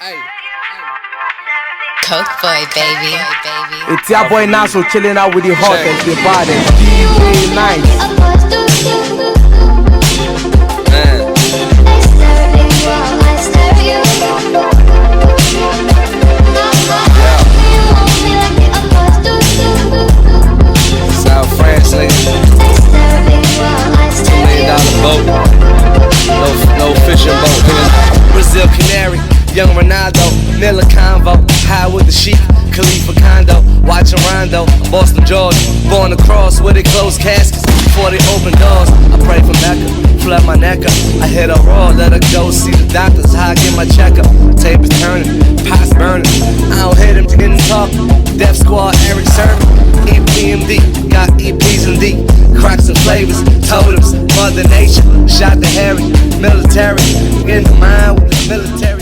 Coke boy, baby. It's your boy Naso chilling out with the hottest, the baddest, DJ Nice. South France, nigga. $2 million boat. No fishing boat, nigga. Brazil Canary, young Ronaldo, Miller Convo, high with the Sheik, Khalifa Condo, watching Rondo, Boston, Georgia, born across where they close caskets before they open doors. I pray for Mecca, flood my neck up. I hit a raw, let her go see the doctors, how I get my checkup. Tape is turning, pots burning. I don't hit him to get in talk. Def Squad, Eric Sermon, EPMD, got EPs and D, cracks and flavors, totems, Mother Nature, shot the Harry, military, in the mind with the military.